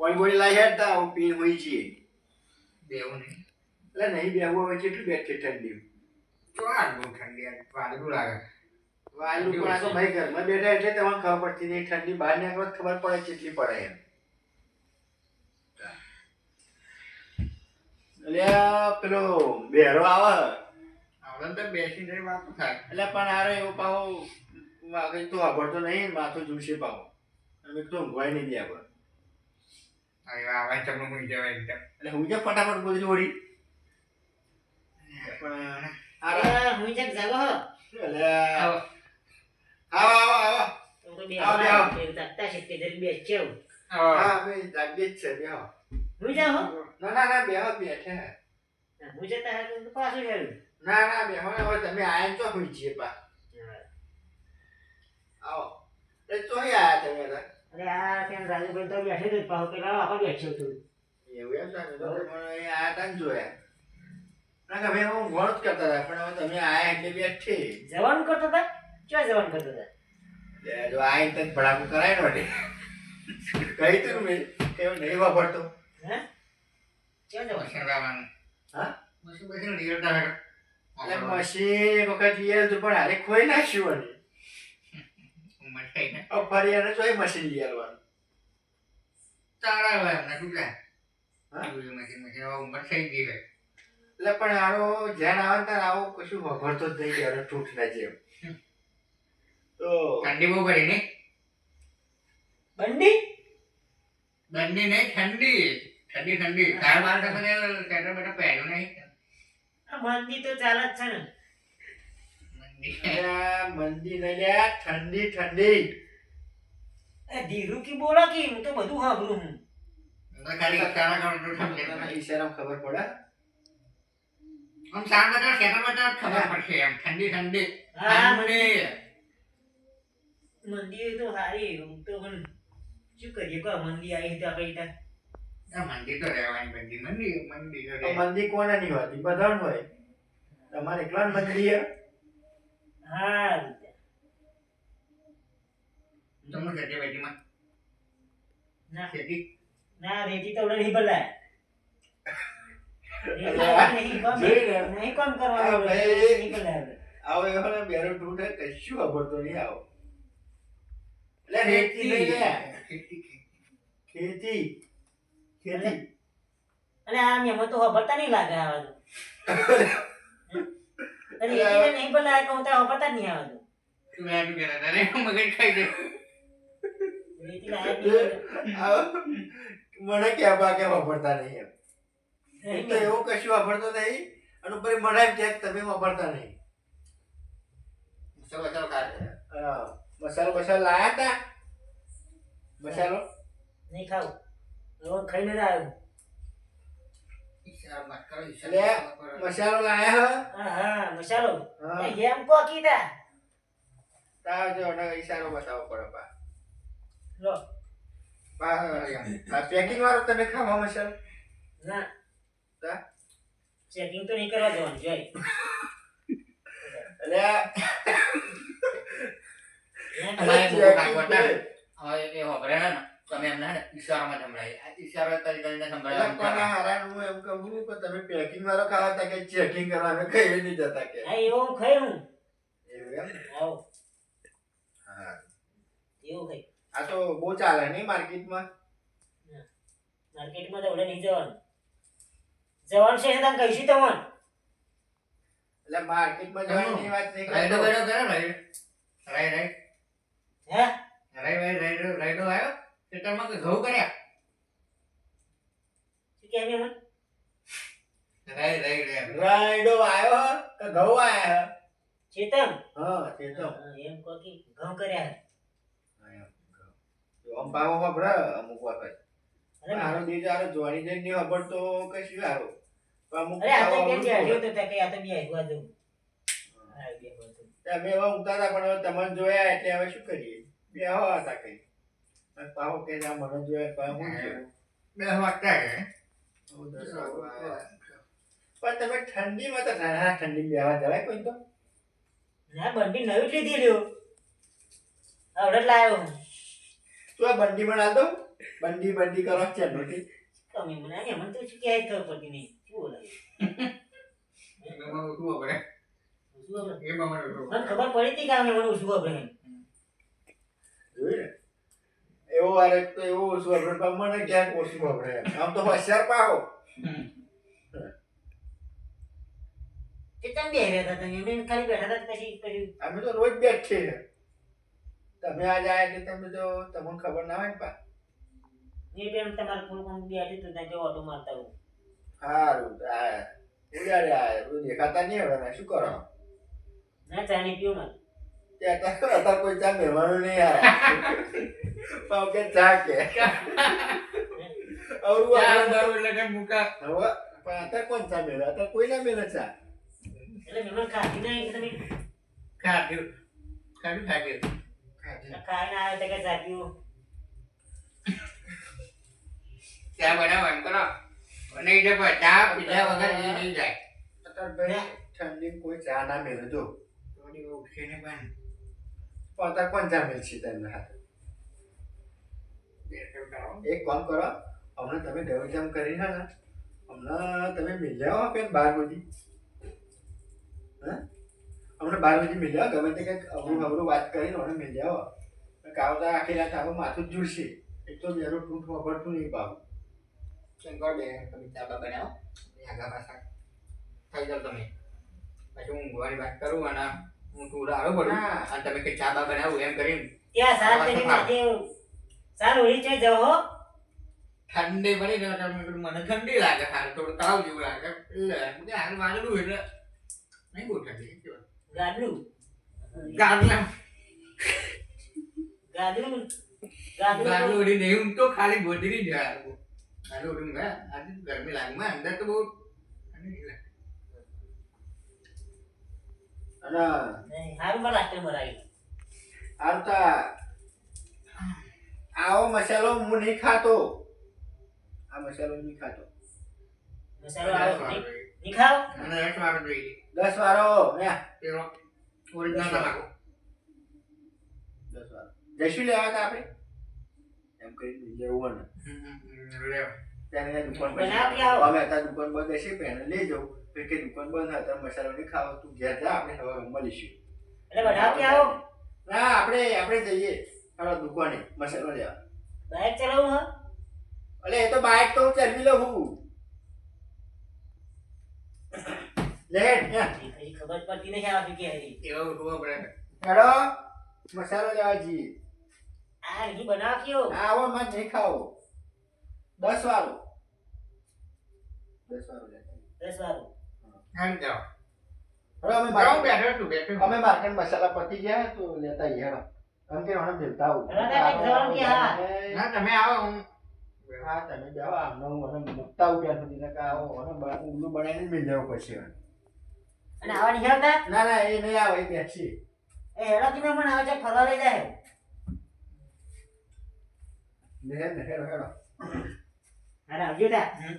Body લાઈ હેડતા હું pin હોઈ છીએ બેવું નહીં એટલે નહીં બેહવું હવે કેટલું બેઠે ઠંડી ચોર બહુ ઠંડી વાદળું લાગે વાયુ પણ આ તો ભાઈ ઘરમાં બેઠા એટલે તમને ખબર પડતી નહીં ઠંડી બહાર નીકળો તો ખબર પડે કેટલી પડે એમ એટલે પેલો બેરો આવે આવડે તો બેસીને વાતો થાય એટલે પણ આરે એવો પાહો વાગે તો વાપરતો નહીં માથું ઝૂલશે પાહો અમે તો ઊંઘવાય નહીં દે આપણે હવે આવા તમને મૂકી જવાય એકદમ એટલે હું ક્યાં ફટાફટ બોલી વળી પણ આરે હું જક જાગો હો એટલે આવો આવો આવો તો બે આવો, આવો આવો. તે તકતા છે કે દર બે ચેવ હા બે જાગે જ છે બેહો હું જા હો ના ના ના બેહો બેઠે હું જતા હા તો પાછું હેરું ના ના બેહો ને હવે તમે આયા છો હું છીએ પા આવો એ તો આયા તમે અરે આ ત્યાં રાજુભાઈ તો બેઠે જ પાહો પેલા આખો બેઠો છું એવું એમ તમે તો મને અહીંયા આયા તા ને જોયા ના કે ભાઈ હું ઘણું જ કરતા હતા પણ હવે તમે આયા એટલે બેઠે જવાનું કરતો હતા ક્યાં જવાનું કરતો હતા જો આઈને તને ભડાકું કરાય ને વડે કહી તું મેં કે એવું નહીં વાપરતો હે ક્યાં જવાનું મશીન લાવવાનું હા મશીન મશીન લીધા એટલે મશીન વખત લઈ તો પણ હારે ખોઈ નાખ્યું વળી ઉંમર થઈ ને હવે ફરી એને તો મશીન લઈ આવવાનું તારા હોય એમને શું કહે હા? મશીન મશીન હવે ઉંમર થઈ ગઈ હોય એટલે પણ આરો ધ્યાન આવે ને ત્યારે આવો કશું વાપરતો જ નહીં યાર ઠૂઠ ના જેમ તો ઠંડી બહુ પડી નહીં બંડી બંડી નહીં ઠંડી ઠંડી ઠંડી તાર બાર તો મને સ્વેટર બેટર પહેર્યું નહીં આ મંદી તો ચાલે જ છે ને મંદી અલ્યા મંદી નહીં લ્યા ઠંડી ઠંડી એ ધીરુ કી બોલો કે હું તો બધું સાંભળું હું તો ખાલી તારા કામ તો ઠંડી ઈશારામાં ખબર પડે આમ સાર બેટર સ્વેટર બેટર ખબર પડશે એમ ઠંડી ઠંડી હા ઠંડી મંદી તો સારી હું તો પણ શું કરીએ કો મંદી આવી તો આપણે ત્યાં આ મંદી તો રહેવાની બધી મંદી મંદી તો તો રહે મંદી કોને નહીં હોતી બધાને હોય તમારે એકલા મંદી હે હા તમને ખેતી બેટીમાં ના ખેતી ના રેતી તો નહીં બદલાય નહીં કોમ હા, કરવાનું ભાઈ. નહીં બદલાય આવો એવો ને બેરો ટૂટે કશું વાપરતો નહીં આવો એટલે રેતી નહીં લ્યા ખેતી ખેતી ખેતી અને આ મેમો તો ખબરતા નહીં લાગે આવવાનું અરે રેતીને નહીં બદલાય તો હું તો ખબરતા જ નહીં આવવાનું તું આટલું કહેતા તારે મગજ ખાઈ દે રેતી લાયક નહીં આવો મને કહેવા કે વાપરતા નહીં એમ હું તો બદલાય. એવું કશું વાપરતો નહીં અને ઉપર મને એમ કહે કે તમે વાપરતા નહીં મસાલો મસાલો ખાય હા, મસાલો બસાલો લાયા તા મસાલો નહીં ખાવું હવે ખાઈને જ આવ્યો ઈશારો મત કરો એટલે ઈશારો કરો મસાલો લાયા હા હા મસાલો હા એ જેમ કો કીધા તાવ જો ને ઈશારો બતાવો પડે પા લો આ પેકિંગ વાળો તમે ખાવા મસાલો ના તા ચેકિંગ તો નહીં કરવા જવાનું જોઈ એટલે અમારે બહુ checking કામ કરતા કરે. હવે એ હોભરે ને તમે એમને હે ને ઈશારામાં સંભળાય આ ઈશારો તરીકે એટલે સંભળાય પણ આ હારાને હું એમ કહું કે તમે પેકિંગ વાળો ખાવા તા કે ચેકિંગ કરવા અમે ખાઈ નહીં જતા કે હા એવું ખાઈ હું એવું એમ આવો હા એવું ખાઈ આ તો બહુ ચાલે નહીં માર્કેટમાં માર્કેટમાં તો ઓલે નહીં જવાનું જવાનું છે તમે કહીશું તમને એટલે માર્કેટમાં જવાની વાત નહીં રાઈડો કરતો. રાઈડો કરો રાઈડ રાઈડ રાઈડ હે રાઈડ રાઈડ રાઈડો આવ્યો ખેતરમાં કે ઘઉં કર્યા શું કહે મેમન રાઈડ રાઈડ એમ રાયડો આવ્યો હે કે ઘઉં આયા ચેતન હા તે તો હા, એમ કહો કે ઘઉં કર્યા જો આમ પાવો વાપરે અમુક વખત અરે મારો દીજ આરો જોવાની જઈને નહીં ખબર તો કશું આરો અમુક અરે આ તો પાવો કેમ છે અમુક હજુ તો કે આ તો બે આવ્યા દઉં હા બે આવ્યા દઉં અમે એવા ઊંઘતા હતા પણ હવે તમને જોયા એટલે હવે શું કરીએ બે હવા હતા કઈ અને પાવો કે ના મને જોયા પાવો હું જોયું. બે વાગતા કે બહુ દસ વાગ્યા. પણ તમે ઠંડીમાં તો ઠંડી બેવા જવાય કોઈ તો ના બંડી નવી જ લીધી લ્યો આવડે લાવ્યો હું તું આ બંડી બનાવ દઉં બંડી બંડી કરો છે નોટી તમે મને મને તો શું ક્યાંય ખબર પડતી નહીં શું બોલે એમાં ઉઠવું પડે શું બોલે? એમાં મને ઉઠવું મને ખબર પડી હતી કે આ મને શું ખબર જોયું ને એવો વારે તો એવો ઓછું વાપરે પણ મને ક્યાંક ઓછું વાપરે આમ તો હોશિયાર પાહો તે તમે બે રહ્યા હતા તમે એમને ખાલી બેઠા હતા પછી પછી અમે તો રોજ બેઠીએ છે તમે આજ આયા એટલે તમે તો તમને ખબર ના હોય ને પા એ ટાઈમ તમારે થોડું ઘણું બેઠી તો ત્યાં ઓટો મારતા હોય સારું આ ઉડાડે આ રોજ દેખાતા નહીં હવે શું કરો ના ચાણી પીઓ માં અત્યારે કોઈ ચા મહેમાનો નહીં આવ્યા પાવ કે ચા કે અવરું ચાર આપણે દારૂ એટલે કે મુકા હવે પણ અત્યારે કોણ ચા મેળવે અત્યારે કોઈ ના મેળવે ચા એટલે મહેમાન ખાતી નહીં કે તમે ખાધું ખાધું ખાઈને આવ્યા તો કે ચા પીઓ ચા બનાવો એમ કરો અને એ જબર ચા પીધા વગર એ નહીં જાય અત્યારે ભાઈ ઠંડી કોઈ ચા ના મેળવે જો થોડી ઉઠશે ને પણ પણ અત્યારે કોણ ચા મેળશે તમને હાથે એક કામ કરો હમણાં તમે ગરમ કરી ને હમણાં તમે મિલ્યા હો કે 12 બધી હા હમણાં 12 બધી મિલ્યા ગમે તે કંઈક અવરું વાત કરીને હમણાં મિલ્યા હો કાવતા આખી રાત આવું માથું જ જુડશે એક તો બેરું ટૂંક વાપરતું નહીં પાવું શંકર બે તમે ચા બા બનાવો આગા પાછા થઈ જાવ તમે પછી હું ઊંઘવાની વાત કરું અને હું થોડું આવું પડું હા. અને તમે કઈ ચા બા બનાવું એમ કરીને ત્યાં સાત જણી નાખે સારું ઓળી ચાઈ જાઓ હો ઠંડી પડી ને એટલે મેં કીધું મને ઠંડી લાગે સારું થોડું તાવ જેવું લાગે એટલે હાલ વાગડું એટલે નહીં બહુ ઠંડી ગાદલું ગાદલા ગાદલું ગાદલું ગાદલું ઉડી નહીં હું તો ખાલી ગોદરી જ ગાદલું ઉડી ગયા આજે ગરમી લાગે માં અંદર તો બહુ ઠંડી લાગે અને સારું માં લાસ્ટર મરાવી આવતા આવો મસાલો હું નહીં ખાતો આ મસાલો નહીં ખાતો મસાલો આવો નહીં ખાઓ મને એક વાર જોઈએ 10 વારો ને પેલો ઓરિજિનલ તમાકુ 10 વારો જઈશું લેવા હતા આપણે એમ કરી લેવું ને ત્યાં દુકાન બનાવી આવો. અમે હતા દુકાન બંધ હશે પેને લઈ જાઉં પછી કે દુકાન બંધ હતા મસાલો નહીં ખાવો તું ઘેર જા આપણે હવે મળીશું એટલે બનાવતી આવો ના આપણે જઈએ હાલો દુકાને મસાલો લેવા બાઇક ચલાવું હા અલે એ તો બાઇક તો હું ચલાવી લઉં હું લે ત્યાં હજી ખબર પડતી નહીં આ કે હરી એવા ઉઠવા પડે હેડો મસાલો લેવા જઈએ આ હજી બનાવ્યો આવો માં નહીં ખાવો 10 વારો 10 વારો લેતા 10 વાળું હાલ જાઓ હેડો અમે જાઓ બાર બેઠો છું બેઠો અમે માર્કેટ મસાલા પતી ગયા તો લેતા આવીએ હેડો એમ કે હમણાં મિલતા આવું હેડો, કંઈક જવાનું કે હા. ના તમે આવો હું હા તમે જાઓ આમને હું અને મૂકતા આવું ત્યાં સુધી ને કે આવો અને ઊંડું બનાવીને મિલ જવું પડશે અને આવા નહીં આવતા ના ના એ નહીં આવે એ બેસી એ હેડો તમે મને આવે છે ફરવા લઈ જાય હેડો હેડો અરે આવજો તા હમ.